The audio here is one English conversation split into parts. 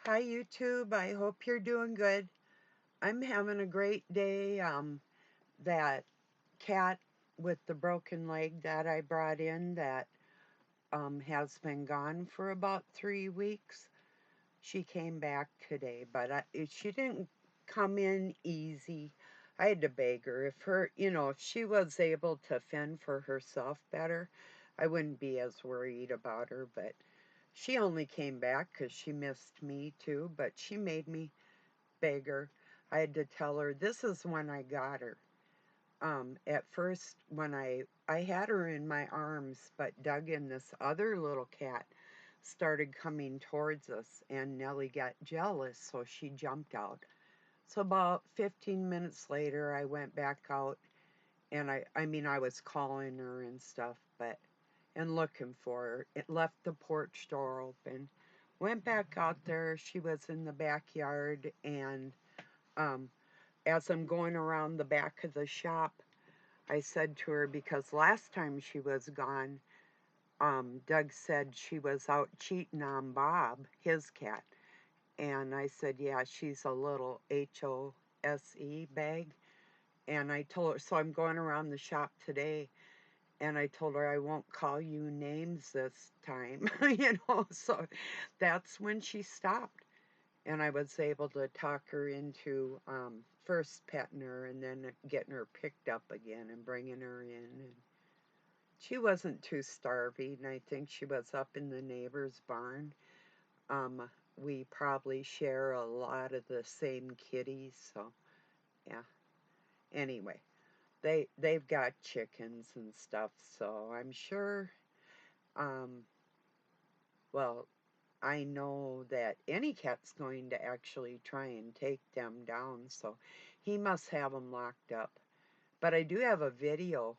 Hi, YouTube. I hope you're doing good. I'm having a great day. That cat with the broken leg that I brought in that has been gone for about 3 weeks. She came back today, but she didn't come in easy. I had to beg her. If she was able to fend for herself better, I wouldn't be as worried about her. But she only came back because she missed me too. But she made me beg her. I had to tell her this is when I got her. At first, when I had her in my arms, but Doug and this other little cat started coming towards us, and Nellie got jealous, so she jumped out. So about 15 minutes later, I went back out, and I was calling her and stuff, but and looking for her. It left the porch door open. Went back out there. She was in the backyard, and um, as I'm going around the back of the shop, I said to her, because last time she was gone, Doug said she was out cheating on Bob, his cat. And I said, yeah, she's a little HOSE bag. And I told her, so I'm going around the shop today, and I told her I won't call you names this time, so that's when she stopped. And I was able to talk her into first petting her and then getting her picked up again and bringing her in. And she wasn't too starving. I think she was up in the neighbor's barn. We probably share a lot of the same kitties, so yeah. Anyway, they've got chickens and stuff, so I'm sure. Um, well, I know that any cat's going to actually try and take them down, so he must have them locked up. But I do have a video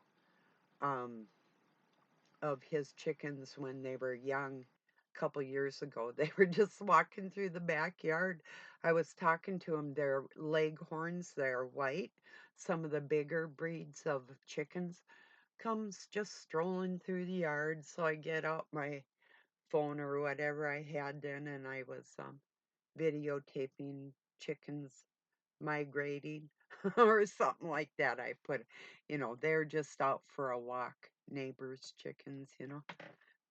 um, of his chickens when they were young a couple years ago. They were just walking through the backyard. I was talking to them. They're leghorns, they're white. Some of the bigger breeds of chickens comes just strolling through the yard. So I get out my phone or whatever I had then, and I was videotaping chickens migrating or something like that. I put, they're just out for a walk, neighbors' chickens.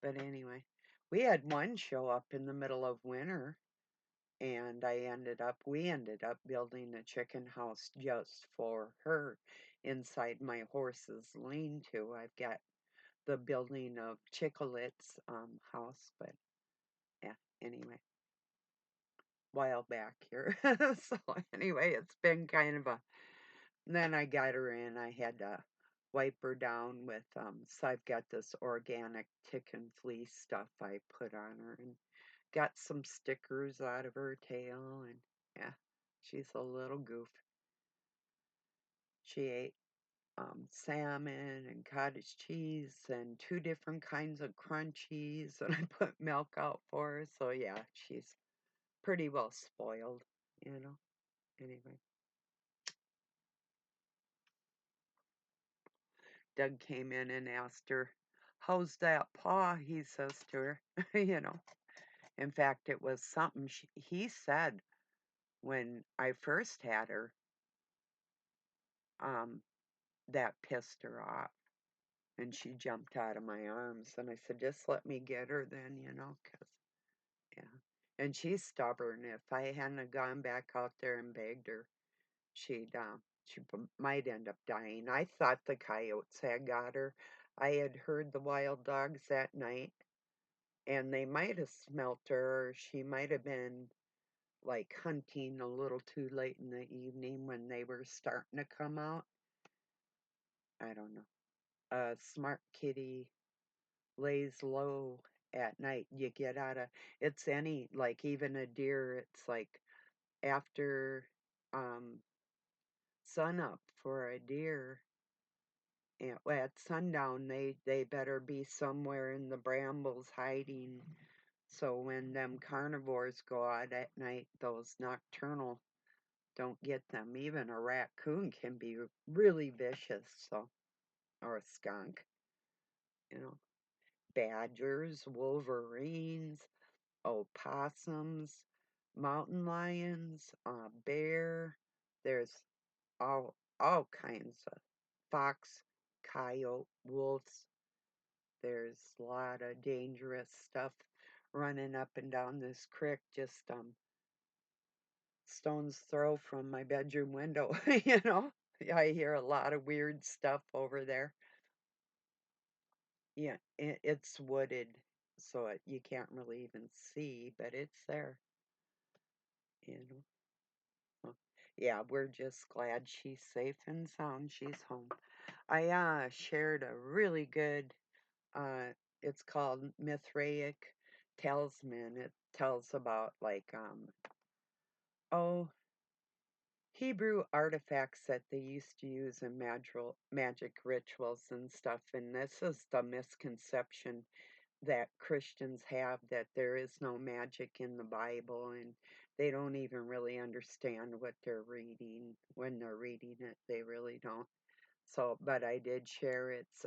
But anyway, we had one show up in the middle of winter, and we ended up building a chicken house just for her inside my horse's lean-to. I've got the building of Chickalet's house, but yeah, anyway, while back here. So anyway, it's been kind of a then I got her in. I had to wipe her down with so I've got this organic tick and flea stuff I put on her and got some stickers out of her tail, and yeah, she's a little goof. She ate salmon and cottage cheese and two different kinds of crunchies, and I put milk out for her. So yeah, she's pretty well spoiled, you know. Anyway, Doug came in and asked her, "How's that paw?" He says to her, you know. In fact, it was something he said when I first had her um, that pissed her off. And she jumped out of my arms. And I said, just let me get her then, because, yeah. And she's stubborn. If I hadn't have gone back out there and begged her, she might end up dying. I thought the coyotes had got her. I had heard the wild dogs that night, and they might have smelt her, or she might have been like hunting a little too late in the evening when they were starting to come out. I don't know. A smart kitty lays low at night. You get out of it's any like even a deer. It's like after um, sunup for a deer. And at sundown, they better be somewhere in the brambles hiding. So when them carnivores go out at night, those nocturnal don't get them. Even a raccoon can be really vicious, so or a skunk, you know. Badgers, wolverines, opossums. mountain lions, bear. There's all kinds of fox, coyote, wolves. There's a lot of dangerous stuff running up and down this creek, just stone's throw from my bedroom window. you know, I hear a lot of weird stuff over there. Yeah, it's wooded, so you can't really even see, but it's there. You know. Huh. Yeah, we're just glad she's safe and sound. She's home. I shared a really good. Uh, it's called Mithraic Talisman. It tells about like oh, Hebrew artifacts that they used to use in magic rituals and stuff. And this is the misconception that Christians have, that there is no magic in the Bible, and they don't even really understand what they're reading when they're reading it. They really don't. So, but I did share it's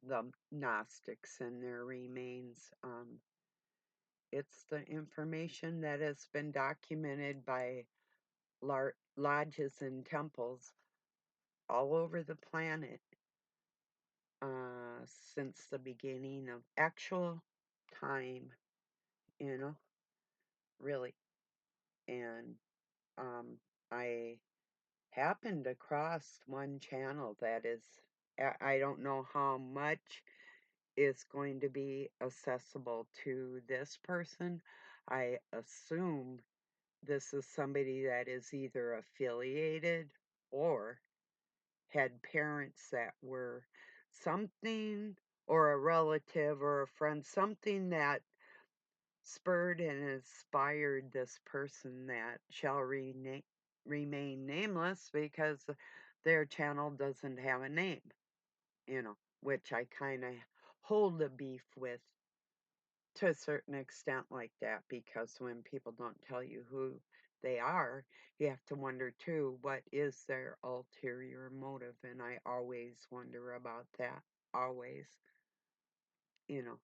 the Gnostics and their remains. It's the information that has been documented by lodges and temples all over the planet since the beginning of actual time, you know, really. And um, I happened across one channel that is, I don't know how much is going to be accessible to this person. I assume this is somebody that is either affiliated or had parents that were something, or a relative or a friend, something that spurred and inspired this person that shall remain nameless, because their channel doesn't have a name, which I kind of hold a beef with to a certain extent like that, because when people don't tell you who they are, you have to wonder too, what is their ulterior motive? And I always wonder about that. Always. You know,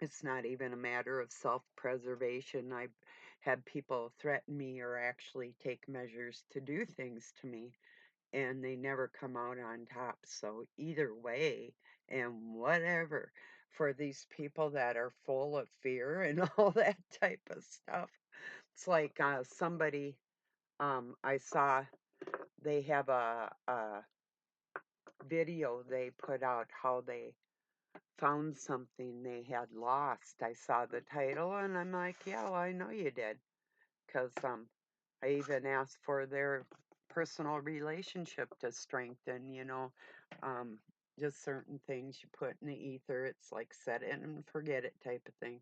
it's not even a matter of self preservation. I've had people threaten me or actually take measures to do things to me, and they never come out on top. So, either way, and whatever, for these people that are full of fear and all that type of stuff, it's like somebody I saw, they have a video they put out how they found something they had lost. I saw the title and I'm like, yeah, well, I know you did. Because I even asked for their personal relationship to strengthen, um, just certain things you put in the ether. It's like set it and forget it type of thing.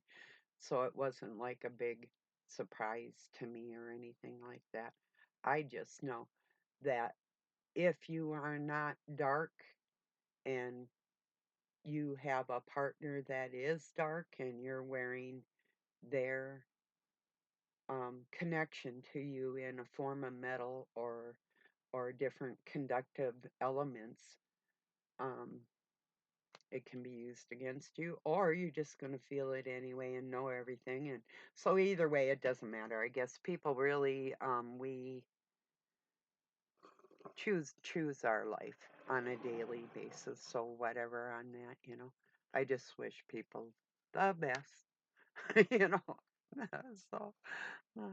So it wasn't like a big surprise to me or anything like that. I just know that if you are not dark and you have a partner that is dark and you're wearing their connection to you in a form of metal or different conductive elements, um, it can be used against you, or you're just going to feel it anyway and know everything. And so either way, it doesn't matter. I guess people really, we choose our life on a daily basis. So whatever on that, I just wish people the best, you know. So, oh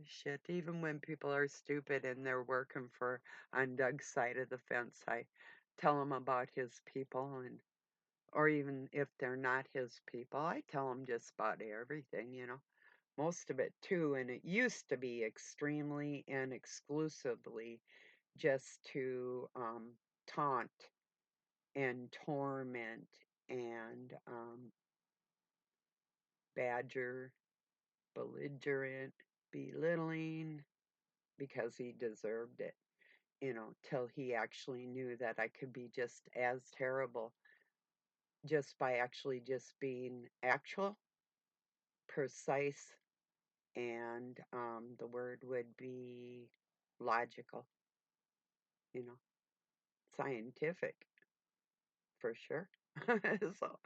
shit. Even when people are stupid and they're working for on Doug's side of the fence, I tell them about his people, and or even if they're not his people, I tell them just about everything. Most of it too, and it used to be extremely and exclusively just to taunt and torment and badger, belligerent, belittling, because he deserved it, till he actually knew that I could be just as terrible just by actually just being actual, precise, and the word would be logical, you know, scientific for sure. So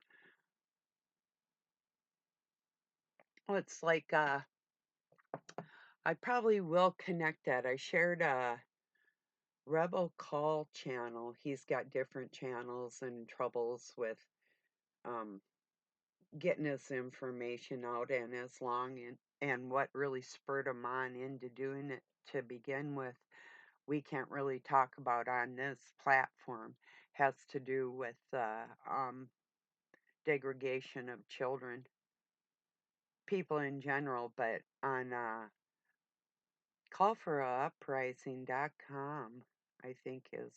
well, it's like I probably will connect that. I shared a Rebel Call channel. He's got different channels and troubles with um, getting his information out, and as long and what really spurred him on into doing it to begin with, we can't really talk about on this platform. Has to do with degradation of children, people in general, but on callforuprising.com, I think is,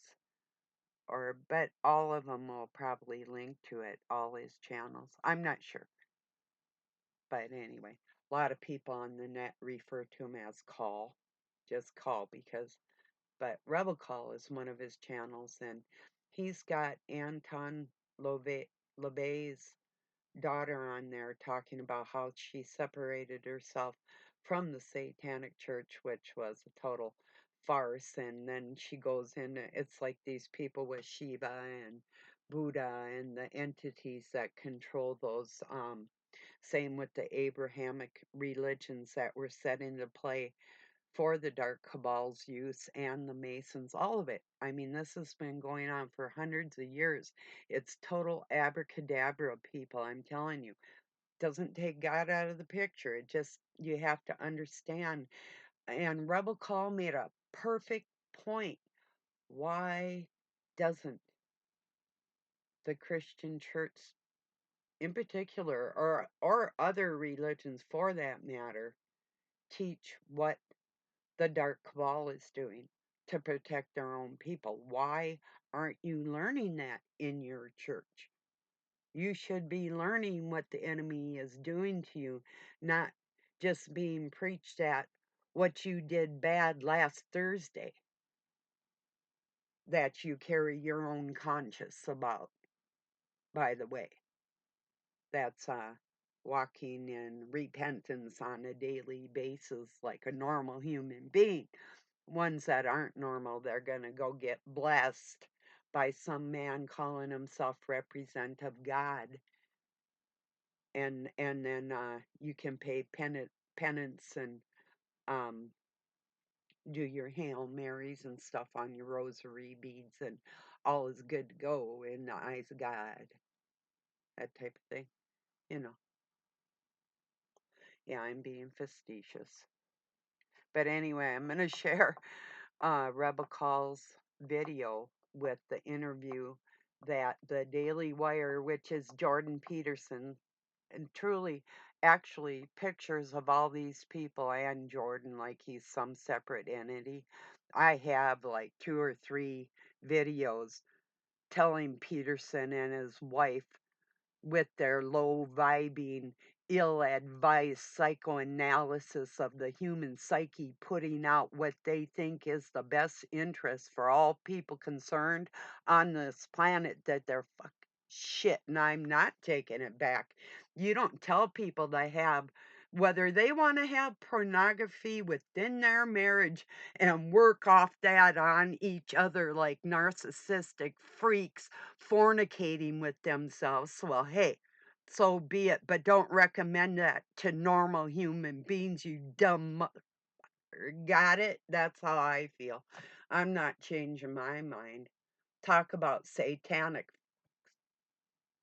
or, but all of them will probably link to it, all his channels. I'm not sure. But anyway, a lot of people on the net refer to him as Call, just Call, because, but Rebel Call is one of his channels, and he's got Anton LaVey's daughter on there talking about how she separated herself from the Satanic Church, which was a total farce. And then she goes in, it's like these people with Shiva and Buddha and the entities that control those. Same with the Abrahamic religions that were set into play for the Dark Cabal's use and the Masons, all of it. I mean, this has been going on for hundreds of years. It's total abracadabra, people, I'm telling you. Doesn't take God out of the picture. It just, you have to understand. And Rebel Call made a perfect point. Why doesn't the Christian church in particular, or other religions for that matter, teach what the Dark Cabal is doing to protect their own people? Why aren't you learning that in your church? You should be learning what the enemy is doing to you, not just being preached at what you did bad last Thursday that you carry your own conscience about, by the way. That's walking in repentance on a daily basis like a normal human being. Ones that aren't normal, they're going to go get blessed by some man calling himself representative of God, and then you can pay penance and um, do your Hail Marys and stuff on your rosary beads, and all is good to go in the eyes of God. That type of thing, you know. Yeah, I'm being facetious. But anyway, I'm going to share Rebel Call's video with the interview that the Daily Wire, which is Jordan Peterson, and truly, actually, pictures of all these people and Jordan like he's some separate entity. I have like 2 or 3 videos telling Peterson and his wife, with their low vibing, ill advised psychoanalysis of the human psyche, putting out what they think is the best interest for all people concerned on this planet, that they're fuck shit. And I'm not taking it back. You don't tell people to have, whether they want to have pornography within their marriage and work off that on each other like narcissistic freaks fornicating with themselves. Well, hey, so be it, but don't recommend that to normal human beings, you dumb got it? That's how I feel. I'm not changing my mind. Talk about satanic.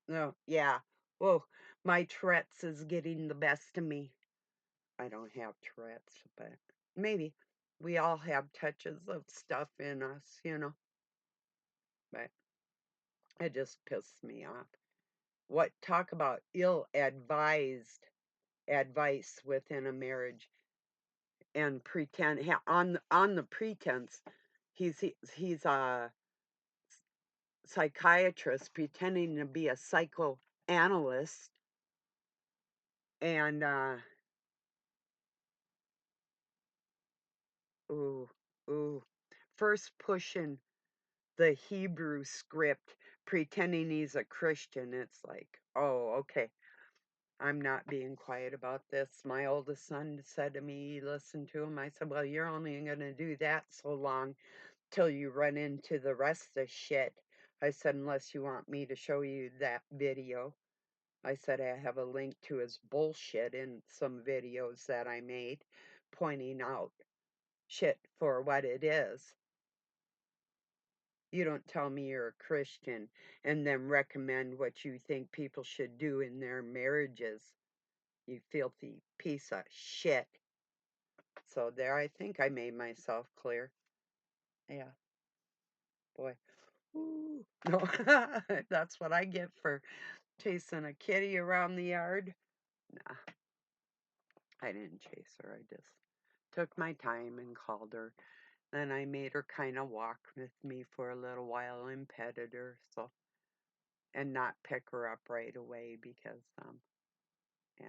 No, yeah. Whoa, my Tourette's is getting the best of me. I don't have Tourette's, but maybe we all have touches of stuff in us, you know. But it just pisses me off. What, talk about ill-advised advice within a marriage, and pretend, on the pretense he's a psychiatrist pretending to be a psychoanalyst, and ooh, ooh, first pushing the Hebrew script, pretending he's a Christian. It's like, oh, okay, I'm not being quiet about this. My oldest son said to me, listen to him. I said, well, you're only going to do that so long till you run into the rest of the shit. I said, unless you want me to show you that video. I said, I have a link to his bullshit in some videos that I made. pointing out shit for what it is. You don't tell me you're a Christian and then recommend what you think people should do in their marriages, you filthy piece of shit. So there, I think I made myself clear. Yeah, boy. Ooh. No, that's what I get for chasing a kitty around the yard. Nah, I didn't chase her. I just took my time and called her. Then I made her kind of walk with me for a little while and petted her, so, and not pick her up right away because yeah,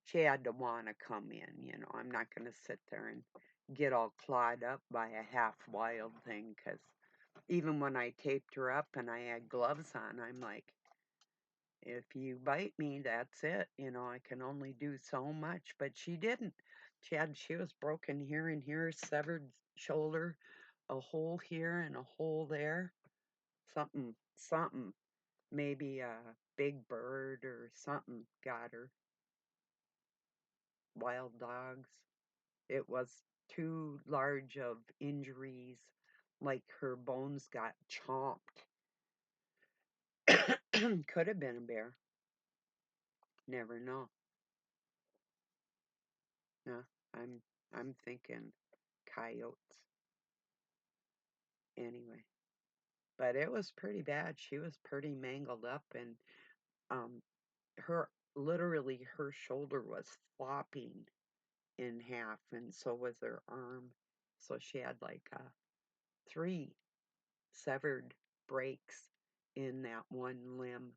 she had to want to come in. I'm not going to sit there and get all clawed up by a half wild thing, because even when I taped her up and I had gloves on, I'm like, if you bite me, that's it. I can only do so much. But she didn't. She was broken here and here, severed shoulder, a hole here and a hole there. Something. Maybe a big bird or something got her. Wild dogs. It was too large of injuries, like her bones got chomped. Could have been a bear. Never know. No, I'm thinking coyotes. Anyway, but it was pretty bad. She was pretty mangled up, and um, her shoulder was flopping in half, and so was her arm. So she had like three severed breaks in that one limb.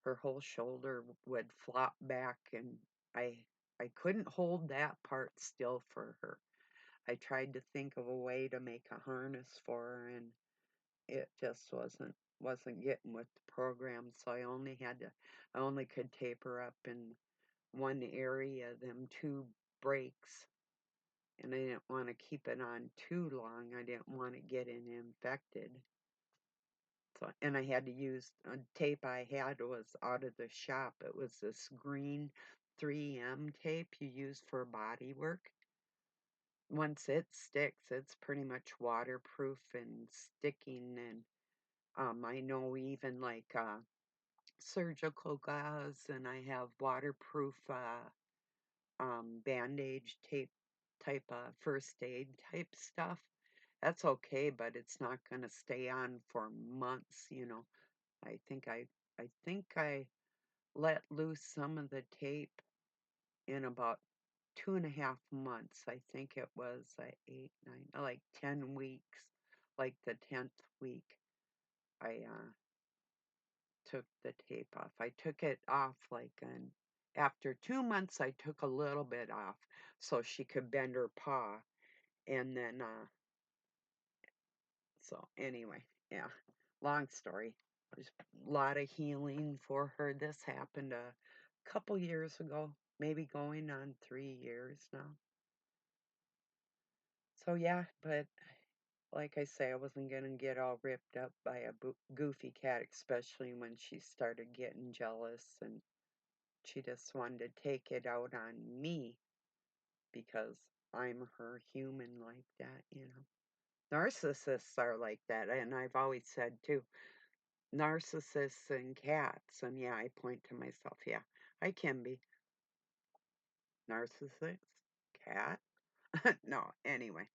Her whole shoulder would flop back, and I I couldn't hold that part still for her. I tried to think of a way to make a harness for her, and it just wasn't getting with the program. So I only could tape her up in one area, them two breaks, and I didn't want to keep it on too long. I didn't want to get it infected. So, and I had to use a tape I had was out of the shop. It was this green 3M tape you use for body work. Once it sticks, it's pretty much waterproof and sticking. And I know even like surgical gauze, and I have waterproof bandage tape type of first aid type stuff. That's okay, but it's not going to stay on for months. I think I let loose some of the tape in about 2.5 months. I think it was 8, 9, like 10 weeks. Like the 10th week, I took the tape off. I took it off after 2 months. I took a little bit off so she could bend her paw, and then so anyway, yeah. Long story. There's a lot of healing for her. This happened a couple years ago, maybe going on 3 years now. So yeah, but like I say, I wasn't gonna get all ripped up by a goofy cat, especially when she started getting jealous and she just wanted to take it out on me because I'm her human like that. Narcissists are like that, and I've always said too, narcissists and cats, and yeah, I point to myself, yeah, I can be narcissist, cat. No, anyway,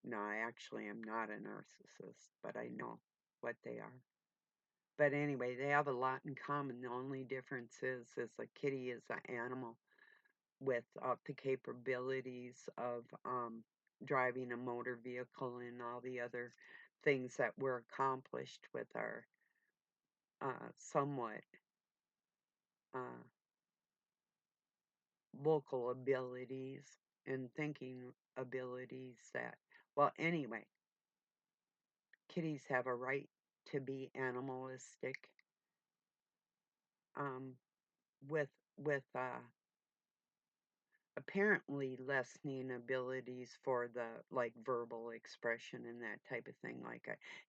no, I actually am not a narcissist, but I know what they are. But anyway, they have a lot in common. The only difference is a kitty is an animal with the capabilities of driving a motor vehicle and all the other things that were accomplished with our somewhat uh, vocal abilities and thinking abilities that, well, anyway, kitties have a right to be animalistic um, with apparently lessening abilities for the like verbal expression and that type of thing,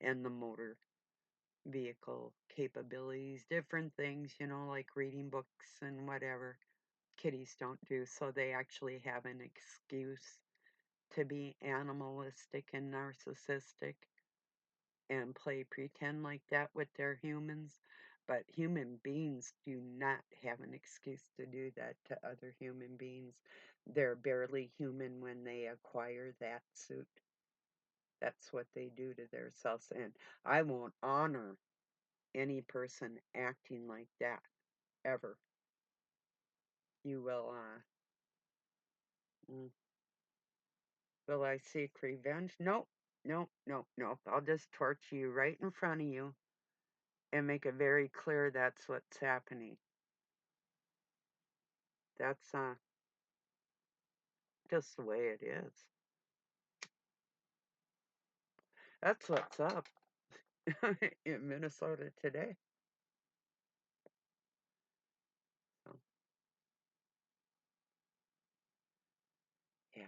and the motor vehicle capabilities, different things, like reading books and whatever. kitties don't do, so they actually have an excuse to be animalistic and narcissistic and play pretend like that with their humans. But human beings do not have an excuse to do that to other human beings. They're barely human when they acquire that suit. That's what they do to themselves. And I won't honor any person acting like that ever. You will, mm, will I seek revenge? Nope, nope, nope, nope. I'll just torture you right in front of you and make it very clear that's what's happening. That's just the way it is. That's what's up in Minnesota today. So, yeah.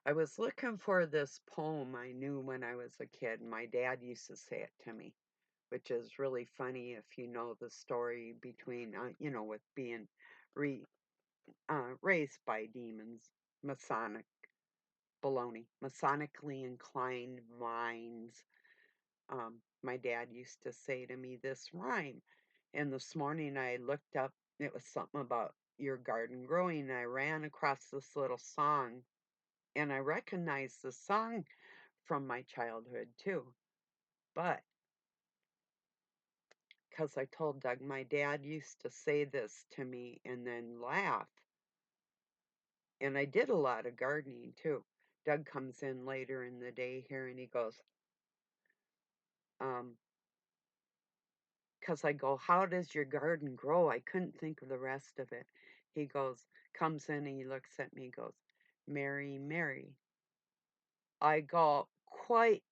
I was looking for this poem I knew when I was a kid. My dad used to say it to me, which is really funny if you know the story between, with being re, raised by demons, Masonic baloney, Masonically inclined minds. My dad used to say to me this rhyme. And this morning I looked up, it was something about your garden growing. And I ran across this little song and I recognized the song from my childhood too. But because I told Doug, my dad used to say this to me and then laugh. And I did a lot of gardening too. Doug comes in later in the day here and he goes, um, because I go, how does your garden grow? I couldn't think of the rest of it. He goes, comes in and he looks at me and goes, Mary, Mary. I go, quite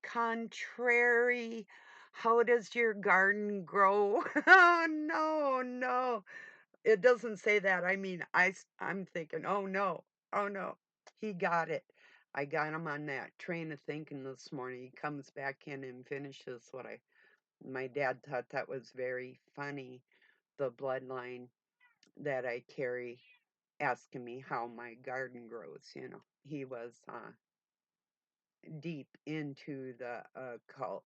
contrary. How does your garden grow? Oh, no, no. It doesn't say that. I mean, I'm thinking, oh, no, oh, no. He got it. I got him on that train of thinking this morning. He comes back in and finishes what my dad thought that was very funny, the bloodline that I carry, asking me how my garden grows. He was deep into the cult,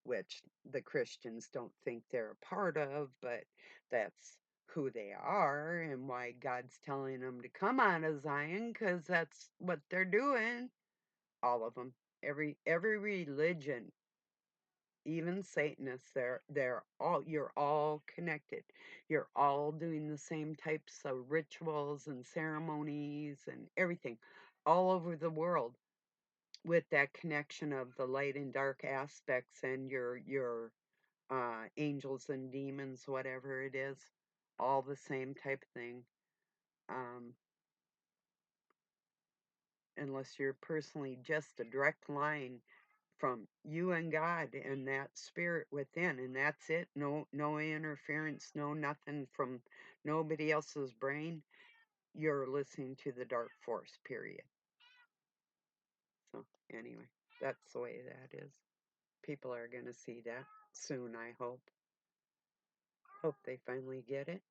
which the Christians don't think they're a part of, but that's who they are and why God's telling them to come out of Zion, because that's what they're doing. All of them, every religion, even Satanists, they're all, you're all connected. You're all doing the same types of rituals and ceremonies and everything all over the world, with that connection of the light and dark aspects and your angels and demons, whatever it is, all the same type thing. Um, unless you're personally just a direct line from you and God and that spirit within, and that's it. No interference, no nothing from nobody else's brain. You're listening to the dark force, period. So anyway, that's the way that is. People are going to see that soon, I hope. Hope they finally get it.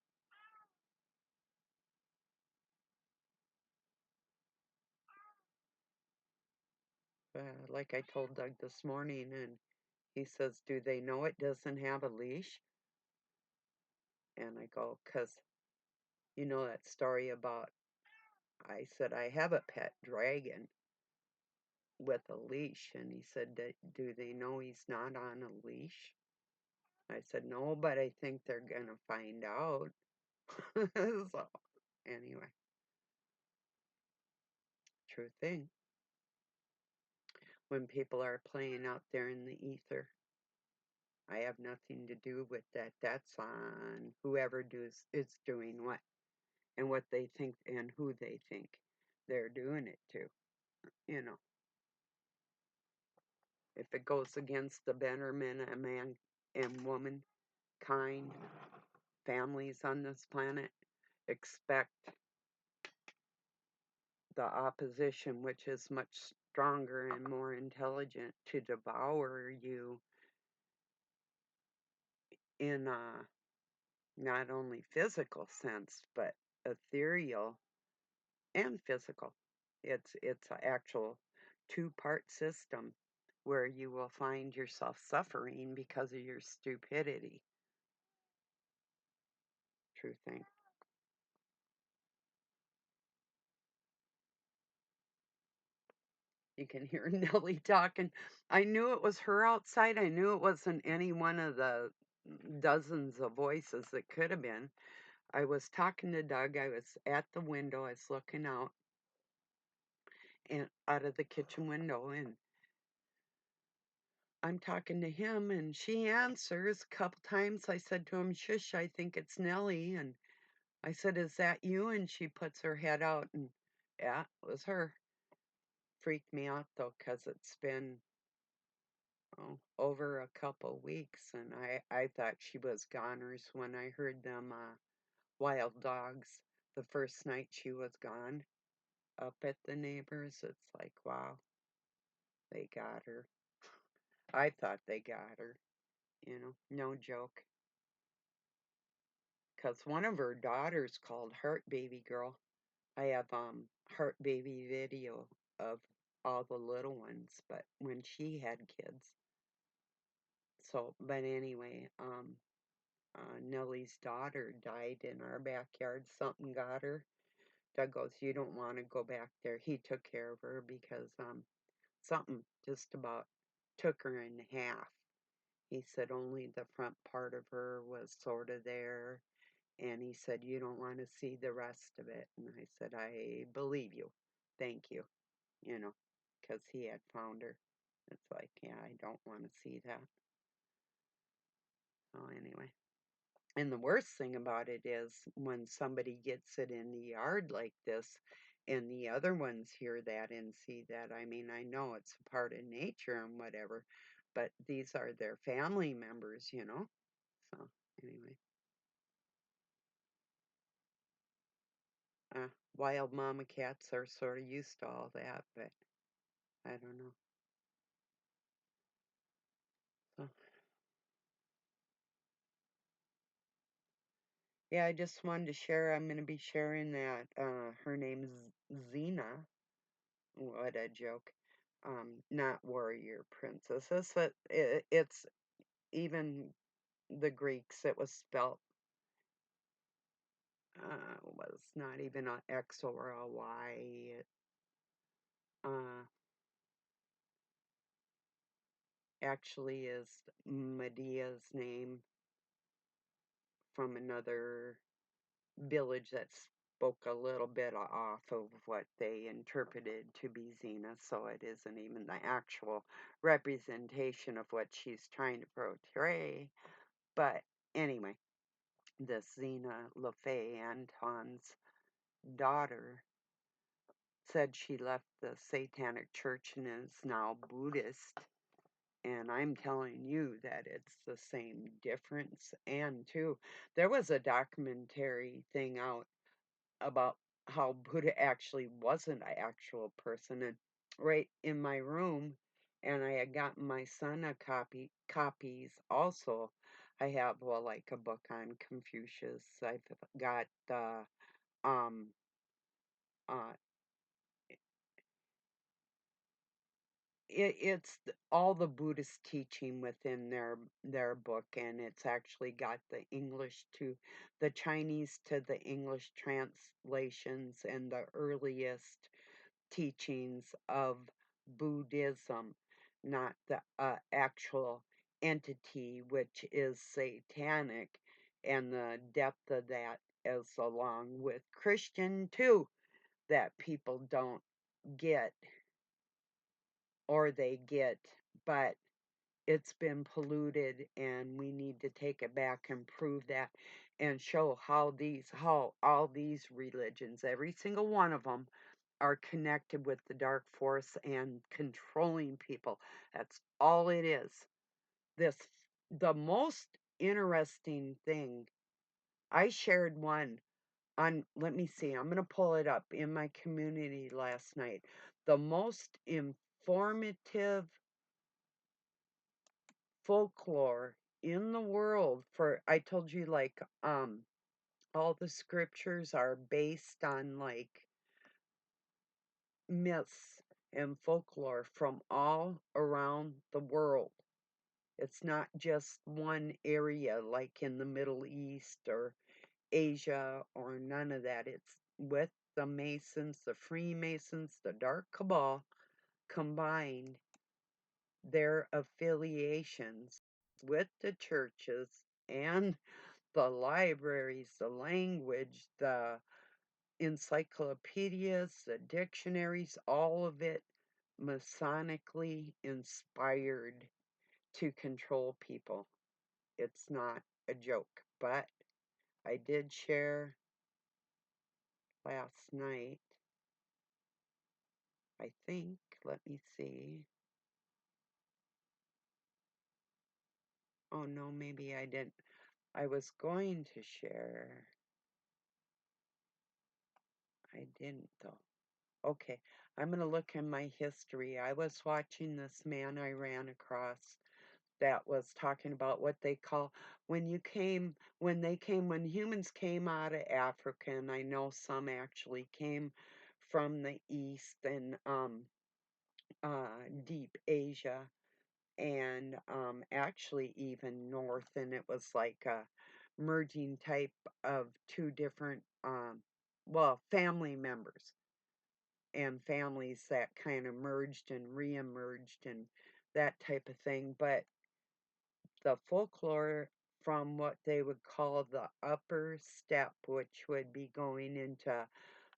Like I told Doug this morning, and he says, do they know it doesn't have a leash? And I go, because you know that story about, I said, I have a pet dragon with a leash. And he said, do they know he's not on a leash? I said, no, but I think they're going to find out. So, anyway, true thing. When people are playing out there in the ether, I have nothing to do with that. That's on whoever is doing what and what they think and who they think they're doing it to. You know, if it goes against the betterment of man and woman kind, families on this planet, expect the opposition, which is much stronger and more intelligent, to devour you in not only physical sense, but ethereal and physical. It's an actual two-part system where you will find yourself suffering because of your stupidity. True thing. You can hear Nellie talking. I knew it was her outside. I knew it wasn't any one of the dozens of voices that could have been. I was talking to Doug. I was at the window. I was looking out and out of the kitchen window, and I'm talking to him, and she answers a couple times. I said to him, "Shush, I think it's Nellie." And I said, "Is that you?" And she puts her head out, and yeah, it was her. Freaked me out though, 'cause it's been over a couple weeks, and I thought she was goners when I heard them wild dogs the first night she was gone up at the neighbors. It's like, wow, they got her. I thought they got her, no joke. 'Cause one of her daughters called Heart Baby Girl. I have Heart Baby video of all the little ones, but when she had kids. So, but anyway, Nellie's daughter died in our backyard. Something got her. Doug goes, "You don't want to go back there." He took care of her because something just about took her in half. He said only the front part of her was sort of there, and he said, "You don't want to see the rest of it." And I said, "I believe you. Thank you." You know, because he had found her. It's like, yeah, I don't want to see that. Oh, anyway. And the worst thing about it is when somebody gets it in the yard like this and the other ones hear that and see that. I mean, I know it's a part of nature and whatever, but these are their family members. So, anyway, uh, wild mama cats are sort of used to all that, but I don't know. So, yeah, I just wanted to share. I'm going to be sharing that. Her name's Xena. What a joke. Not warrior princess. It's even the Greeks. It was spelt was not even a X or a Y. It uh, actually is Medea's name from another village that spoke a little bit off of what they interpreted to be Xena, so it isn't even the actual representation of what she's trying to portray. But anyway, this Xena LaFay, Anton's daughter, said she left the satanic church and is now Buddhist. And I'm telling you that it's the same difference. And too, there was a documentary thing out about how Buddha actually wasn't an actual person. And right in my room, and I had gotten my son a copies also. I have, well, like a book on Confucius. I've got um uh it's all the Buddhist teaching within their book, and it's actually got the English to the Chinese to the English translations and the earliest teachings of Buddhism, not the actual entity, which is satanic, and the depth of that is along with Christian too, that people don't get or they get, but it's been polluted and we need to take it back and prove that and show how all these religions, every single one of them, are connected with the dark force and controlling people. That's all it is. This the most interesting thing, I shared one on, let me see, I'm going to pull it up in my community last night. The most informative folklore in the world, for I told you, like, all the scriptures are based on like myths and folklore from all around the world. It's not just one area like in the Middle East or Asia or none of that. It's with the Masons, the Freemasons, the Dark Cabal combined their affiliations with the churches and the libraries, the language, the encyclopedias, the dictionaries, all of it Masonically inspired to control people. It's not a joke, but I did share last night, I think, let me see. Oh no, maybe I didn't. I was going to share. I didn't though. Okay, I'm going to look in my history. I was watching this man I ran across that was talking about what they call when humans came out of Africa, and I know some actually came from the east and deep Asia, and actually even north, and it was like a merging type of two different well, family members and families that kind of merged and re-emerged and that type of thing. But the folklore from what they would call the upper steppe, which would be going into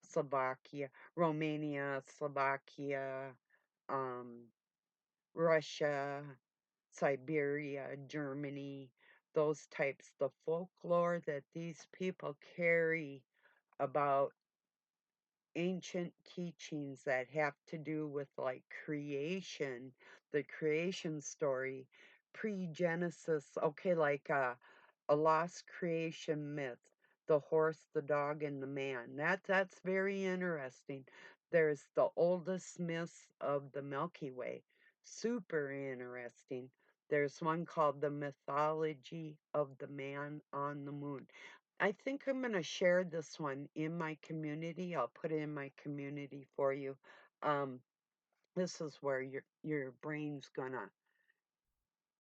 Slovakia, Romania, Slovakia, um, Russia, Siberia, Germany, those types, the folklore that these people carry about ancient teachings that have to do with like creation, the creation story, pre-Genesis, okay, like a lost creation myth, the horse, the dog, and the man. That's very interesting. There's the oldest myths of the Milky Way. Super interesting. There's one called the mythology of the man on the moon. I think I'm going to share this one in my community. I'll put it in my community for you. Um, this is where your brain's gonna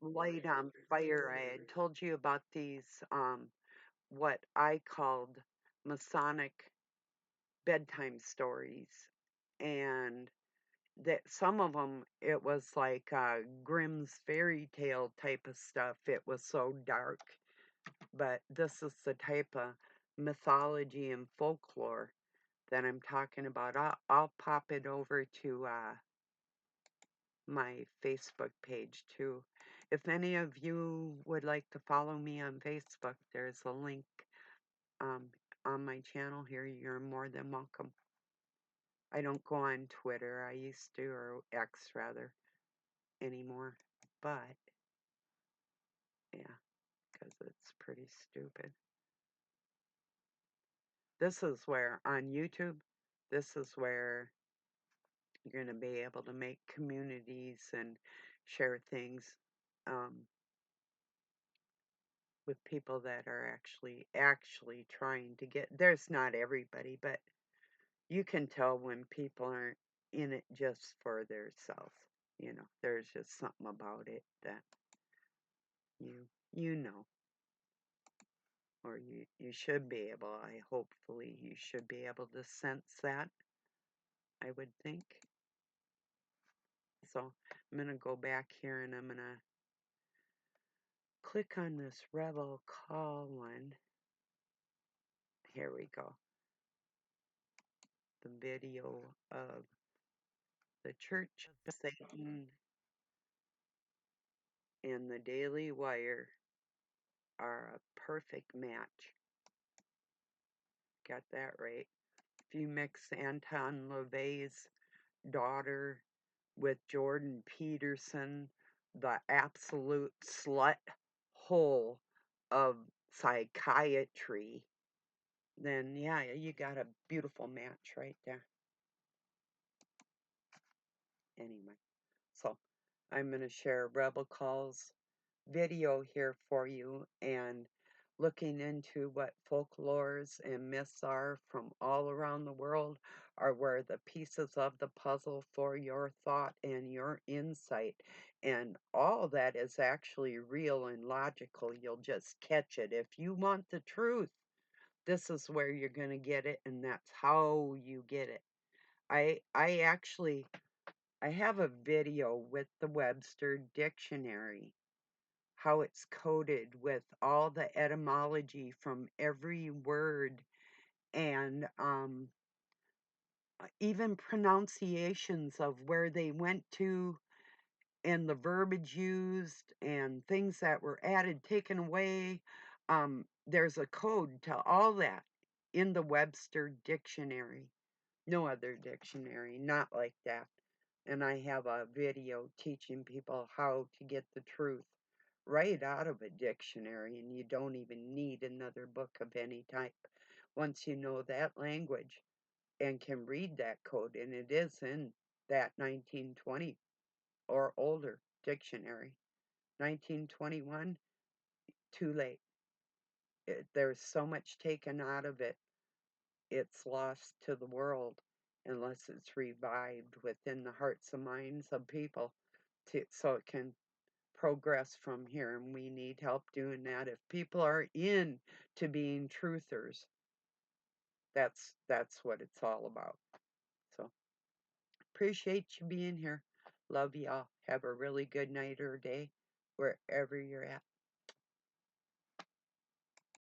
light on fire. I had told you about these what I called Masonic bedtime stories, and that some of them it was like Grimm's fairy tale type of stuff. It was so dark, but this is the type of mythology and folklore that I'm talking about. I'll pop it over to my Facebook page too. If any of you would like to follow me on Facebook, there's a link um, on my channel here. You're more than welcome. I don't go on Twitter. I used to, or X rather, anymore. But, yeah, because it's pretty stupid. This is where, on YouTube, this is where you're going to be able to make communities and share things um, with people that are actually trying to get. There's not everybody, but you can tell when people aren't in it just for their self. You know, there's just something about it that you you know, or you should be able. I hopefully you should be able to sense that. I would think. So I'm gonna go back here and I'm gonna click on this Rebel Call one. Here we go. The video of the Church of Satan and the Daily Wire are a perfect match. Got that right. If you mix Anton LaVey's daughter with Jordan Peterson, the absolute slut hole of psychiatry, then yeah, you got a beautiful match right there. Anyway, so I'm going to share Rebel Calls video here for you and looking into what folklores and myths are from all around the world are where the pieces of the puzzle for your thought and your insight. And all that is actually real and logical. You'll just catch it. If you want the truth, this is where you're going to get it, and that's how you get it. I actually I have a video with the Webster Dictionary, how it's coded with all the etymology from every word, and even pronunciations of where they went to and the verbiage used and things that were added, taken away. There's a code to all that in the Webster Dictionary. No other dictionary, not like that. And I have a video teaching people how to get the truth right out of a dictionary, and you don't even need another book of any type once you know that language and can read that code. And it is in that 1920 or older dictionary. 1921, too late. There's so much taken out of it, it's lost to the world unless it's revived within the hearts and minds of people so it can progress from here. And we need help doing that. If people are in to being truthers, that's what it's all about. So appreciate you being here. Love y'all. Have a really good night or day wherever you're at.